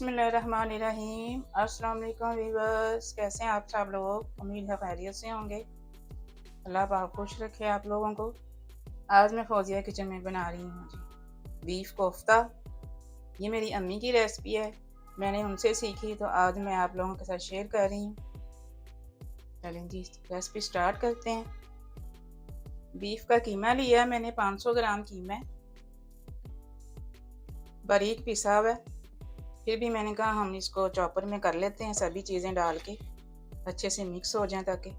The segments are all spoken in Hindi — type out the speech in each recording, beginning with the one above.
बिस्मिल्लाहिर्रहमानिर्रहीम। अस्सलाम वालेकुम व्यूअर्स, कैसे हैं आप सब लोग? उम्मीद है खैरियत से होंगे। अल्लाह पाक खुश रखे आप लोगों को। आज मैं फौजिया किचन में बना रही हूँ जी बीफ कोफ्ता। ये मेरी अम्मी की रेसिपी है, मैंने उनसे सीखी तो आज मैं आप लोगों के साथ शेयर कर रही हूँ। चलें जी रेसिपी स्टार्ट करते हैं। बीफ का कीमा लिया मैंने 500 ग्राम कीमा, बारीक पिसा हुआ। फिर भी मैंने कहा हम इसको चॉपर में कर लेते हैं, सभी चीज़ें डाल के अच्छे से मिक्स हो जाएं ताकि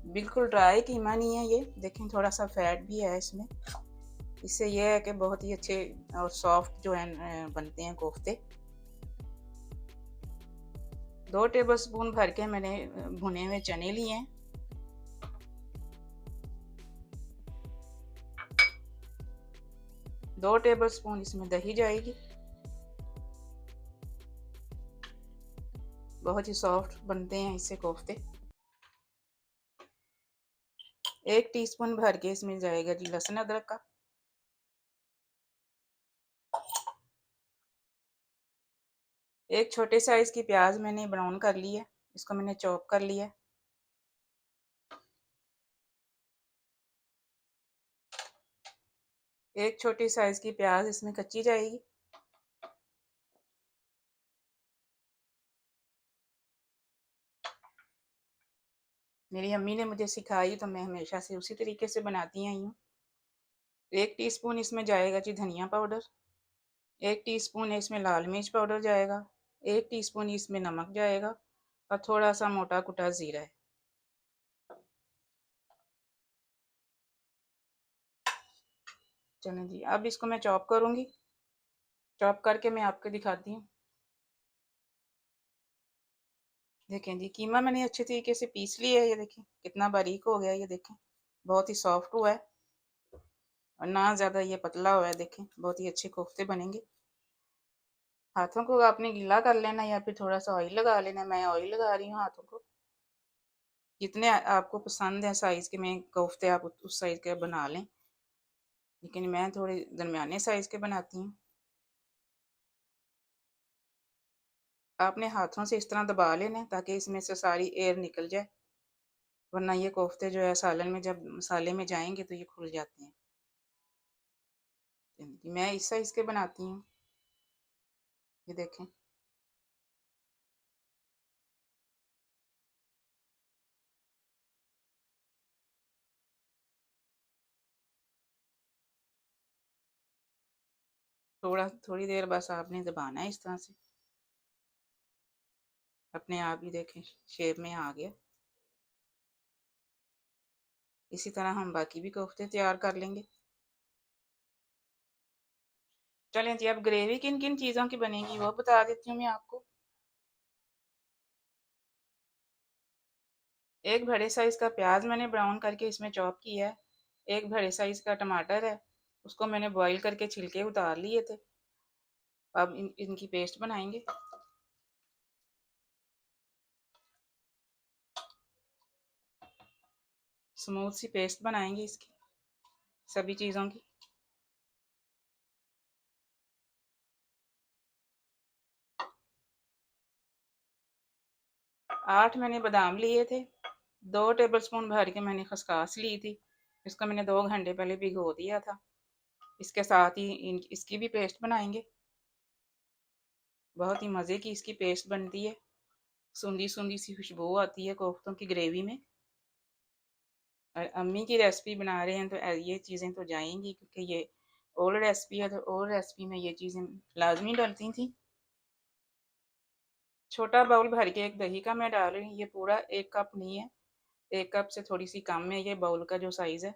बिल्कुल ड्राई कीमा नहीं है ये। देखें थोड़ा सा फैट भी है इसमें, इससे यह है कि बहुत ही अच्छे और सॉफ्ट जो है बनते हैं कोफ्ते। 2 टेबलस्पून भर के मैंने भुने हुए चने लिए हैं। दो टेबलस्पून इसमें दही जाएगी। बहुत ही सॉफ्ट बनते हैं इससे कोफ्ते। 1 टीस्पून भर के इसमें जाएगा जी लहसुन अदरक का। एक छोटे साइज की प्याज मैंने ब्राउन कर ली है, इसको मैंने चॉप कर लिया। एक छोटी साइज की प्याज इसमें कच्ची जाएगी। मेरी अम्मी ने मुझे सिखाई तो मैं हमेशा से उसी तरीके से बनाती आई हूँ। 1 टीस्पून इसमें जाएगा जी धनिया पाउडर। 1 टीस्पून इसमें लाल मिर्च पाउडर जाएगा। 1 टीस्पून इसमें नमक जाएगा और थोड़ा सा मोटा कुटा ज़ीरा है। चलें जी अब इसको मैं चॉप करूँगी। चॉप करके मैं आपको दिखाती हूँ। देखें जी कीमा मैंने अच्छे तरीके से पीस लिया है। ये देखें कितना बारीक हो गया, ये देखें बहुत ही सॉफ्ट हुआ है और ना ज़्यादा ये पतला हुआ है। देखें बहुत ही अच्छे कोफ्ते बनेंगे। हाथों को आपने गीला कर लेना या फिर थोड़ा सा ऑयल लगा लेना। मैं ऑयल लगा रही हूँ हाथों को। जितने आपको पसंद है साइज़ के में कोफ्ते आप उस साइज़ के बना लें, लेकिन मैं थोड़े दरमियाने साइज़ के बनाती हूँ। आपने हाथों से इस तरह दबा लेना ताकि इसमें से सारी एयर निकल जाए, वरना ये कोफ्ते जो है सालन में जब मसाले में जाएंगे तो ये खुल जाते हैं। मैं इस साइज़ के बनाती हूँ। ये देखें थोड़ी देर बस आपने दबाना है इस तरह से, अपने आप ही देखें शेप में आ गया। इसी तरह हम बाकी भी कोफ्ते तैयार कर लेंगे। चलें जी अब ग्रेवी किन किन चीज़ों की बनेगी वो बता देती हूँ मैं आपको। एक बड़े साइज़ का प्याज मैंने ब्राउन करके इसमें चॉप किया है। एक बड़े साइज़ का टमाटर है, उसको मैंने बॉईल करके छिलके उतार लिए थे। अब इनकी पेस्ट बनाएंगे। स्मूथ सी पेस्ट बनाएंगे इसकी सभी चीज़ों की। 8 मैंने बादाम लिए थे। 2 टेबलस्पून भर के मैंने खसखस ली थी, इसको मैंने 2 घंटे पहले भिगो दिया था। इसके साथ ही इसकी भी पेस्ट बनाएंगे। बहुत ही मज़े की इसकी पेस्ट बनती है, सूंधी सूंधी सी खुशबू आती है कोफ्तों की ग्रेवी में। और अम्मी की रेसिपी बना रहे हैं तो ये चीज़ें तो जाएंगी, क्योंकि ये ओल्ड रेसिपी है तो ओल्ड रेसिपी में ये चीज़ें लाजमी डलती थी। छोटा बाउल भर के एक दही का मैं डाल रही हूँ। ये पूरा 1 कप नहीं है, 1 कप से थोड़ी सी कम है ये बाउल का जो साइज़ है।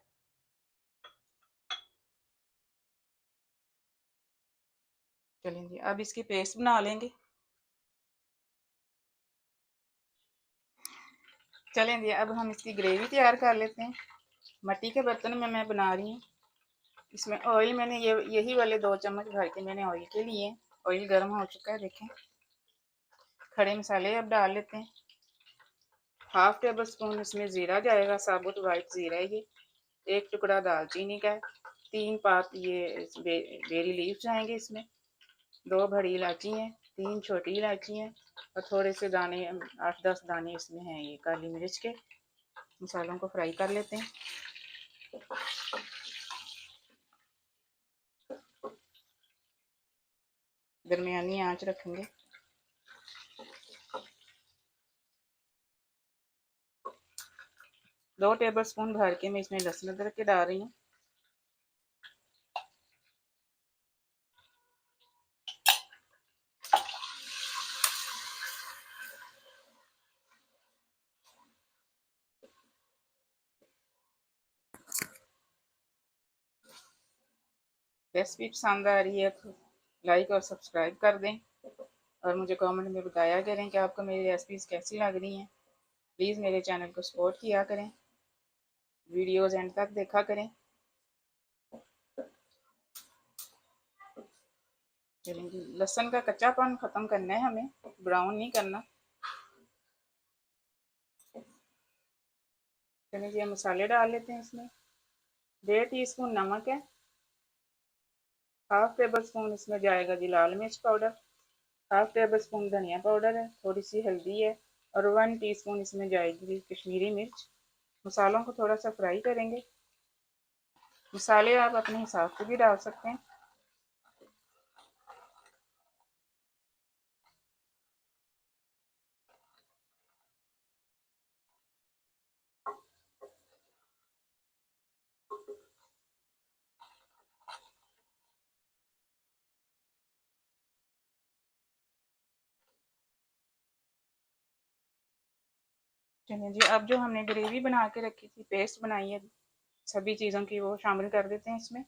चलें जी अब इसकी पेस्ट बना लेंगे। चलें जी अब हम इसकी ग्रेवी तैयार कर लेते हैं। मट्टी के बर्तन में मैं बना रही हूँ। इसमें ऑयल मैंने यही वाले 2 चम्मच भर के मैंने ऑयल के लिए। ऑयल गर्म हो चुका है, देखें। खड़े मसाले अब डाल लेते हैं। हाफ टेबल स्पून इसमें ज़ीरा जाएगा, साबुत वाइट ज़ीरा है ये। एक टुकड़ा दालचीनी का है। 3 पात ये बेरी लीव्स जाएंगे इसमें। 2 बड़ी इलायची हैं, 3 छोटी इलायची हैं और थोड़े से दाने 8-10 दाने इसमें हैं ये काली मिर्च के। मसालों को फ्राई कर लेते हैं। दरमियानी आंच रखेंगे। दो टेबल स्पून भर के मैं इसमें लहसुन अदरक के डाल रही हूँ। रेसिपी पसंद आ रही है तो लाइक और सब्सक्राइब कर दें और मुझे कमेंट में बताया करें कि आपको मेरी रेसिपीज़ कैसी लग रही हैं। प्लीज़ मेरे चैनल को सपोर्ट किया करें, वीडियोज़ एंड तक देखा करें। चलेंगे, लहसुन का कच्चापन ख़त्म करना है हमें, ब्राउन नहीं करना। चलिए जी, मसाले डाल लेते हैं इसमें। 1.5 टीस्पून नमक है। हाफ टेबल स्पून इसमें जाएगा जी लाल मिर्च पाउडर। हाफ टेबल स्पून धनिया पाउडर है। थोड़ी सी हल्दी है और 1 टीस्पून इसमें जाएगी कश्मीरी मिर्च। मसालों को थोड़ा सा फ्राई करेंगे। मसाले आप अपने हिसाब से भी डाल सकते हैं। चलिए जी, अब जो हमने ग्रेवी बना के रखी थी, पेस्ट बनाई है सभी चीज़ों की, वो शामिल कर देते हैं इसमें।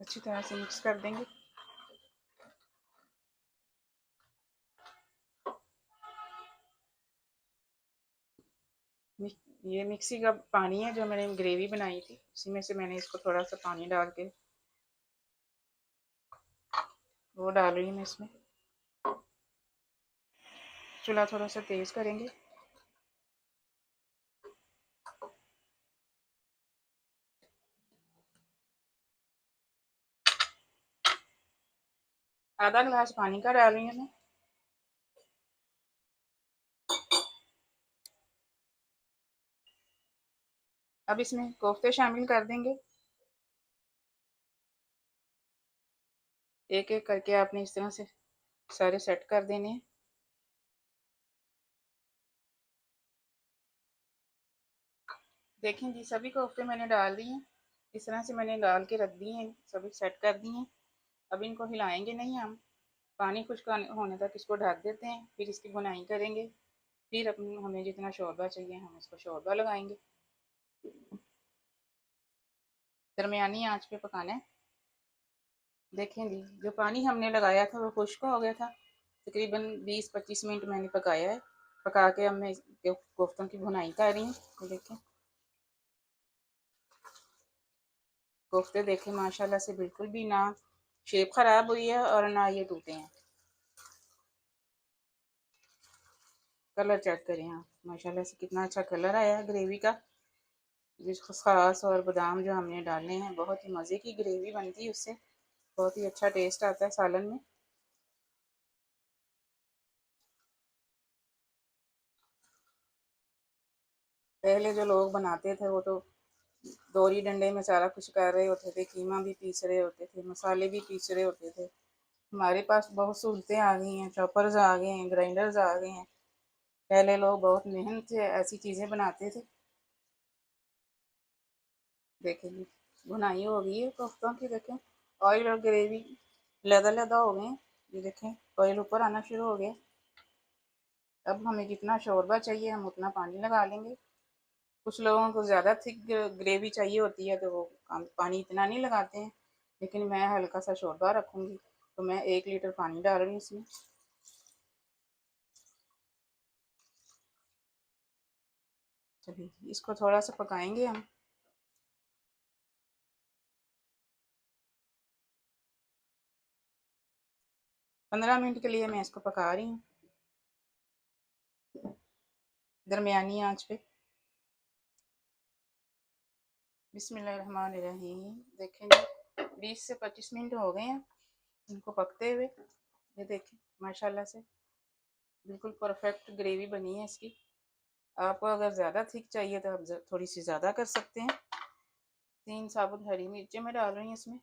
अच्छी तरह से मिक्स कर देंगे। ये मिक्सी का पानी है जो मैंने ग्रेवी बनाई थी, उसी में से मैंने इसको थोड़ा सा पानी डाल के वो डाल रही हूँ मैं इसमें। चूल्हा थोड़ा सा तेज़ करेंगे। आधा गिलास पानी का डाल रही हूँ मैं। अब इसमें कोफ्ते शामिल कर देंगे। एक एक करके आपने इस तरह से सारे सेट कर देने हैं। देखें जी, सभी कोफ्ते मैंने डाल दिए हैं। इस तरह से मैंने डाल के रख दिए हैं, सभी सेट कर दिए हैं। अब इनको हिलाएंगे नहीं हम, पानी खुश्क होने तक इसको ढक देते हैं, फिर इसकी बुनाई करेंगे। फिर अपनी हमें जितना शोरबा चाहिए हम इसको शोरबा लगाएंगे। दरमियानी आंच पे पकाना है। देखें जी, जो पानी हमने लगाया था वो खुश्क हो गया था। तकरीबन 20-25 मिनट मैंने पकाया है। पका के अब मैं कोफ्तों की भुनाई कर रही हूँ। देखें कोफ्ते, देखें माशाल्लाह से बिल्कुल भी ना शेप ख़राब हुई है और ना ये टूटे हैं। कलर चेक करें आप, माशाल्लाह से कितना अच्छा कलर आया है ग्रेवी का। जिस खसखस और बादाम जो हमने डाले हैं, बहुत ही मज़े की ग्रेवी बनती है उससे, बहुत ही अच्छा टेस्ट आता है सालन में। पहले जो लोग बनाते थे वो तो दोरी डंडे में सारा कुछ कर रहे होते थे, कीमा भी पीस रहे होते थे, मसाले भी पीस रहे होते थे। हमारे पास बहुत सहूलतें आ गई हैं, चॉपर्स आ गए हैं, ग्राइंडर्स आ गए हैं। पहले लोग बहुत मेहनत से ऐसी चीज़ें बनाते थे। देखें जी, भुनाई हो गई है कोफ्तों की। देखें ऑयल और ग्रेवी लदा लदा हो गए हैं। ये देखें ऑयल ऊपर आना शुरू हो गया। अब हमें जितना शोरबा चाहिए हम उतना पानी लगा लेंगे। कुछ लोगों को ज़्यादा थिक ग्रेवी चाहिए होती है तो वो पानी इतना नहीं लगाते हैं, लेकिन मैं हल्का सा शोरबा रखूँगी। तो मैं 1 लीटर पानी डाल रही हूँ इसमें। चलिए इसको थोड़ा सा पकाएंगे हम। 15 मिनट के लिए मैं इसको पका रही हूँ दरमियानी आंच पे। बिस्मिल्लाहिर्रहमानिर्रहीम। देखें जी 20 से 25 मिनट हो गए हैं इनको पकते हुए। ये देखें माशाल्लाह से बिल्कुल परफेक्ट ग्रेवी बनी है इसकी। आपको अगर ज़्यादा थिक चाहिए तो आप थोड़ी सी ज़्यादा कर सकते हैं। 3 साबुत हरी मिर्चें मैं डाल रही हूँ इसमें।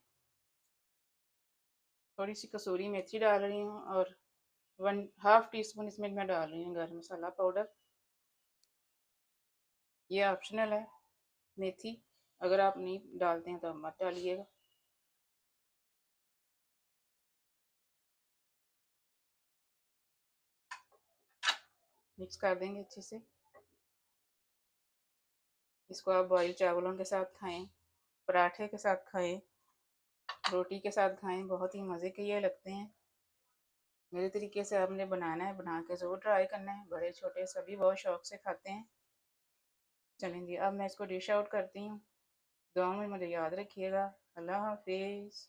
थोड़ी सी कसूरी मेथी डाल रही हूँ और 1/2 टीस्पून इसमें मैं डाल रही हूँ गरम मसाला पाउडर। ये ऑप्शनल है मेथी, अगर आप नहीं डालते हैं तो आप मत डालिएगा। मिक्स कर देंगे अच्छे से। इसको आप बॉयल चावलों के साथ खाएं, पराठे के साथ खाएं, रोटी के साथ खाएं, बहुत ही मज़े के ये लगते हैं। मेरे तरीके से आपने बनाना है, बना के ज़रूर ट्राई करना है। बड़े छोटे सभी बहुत शौक से खाते हैं। चलें जी अब मैं इसको डिश आउट करती हूँ। दुआ में मुझे याद रखिएगा। अल्लाह हाफिज़।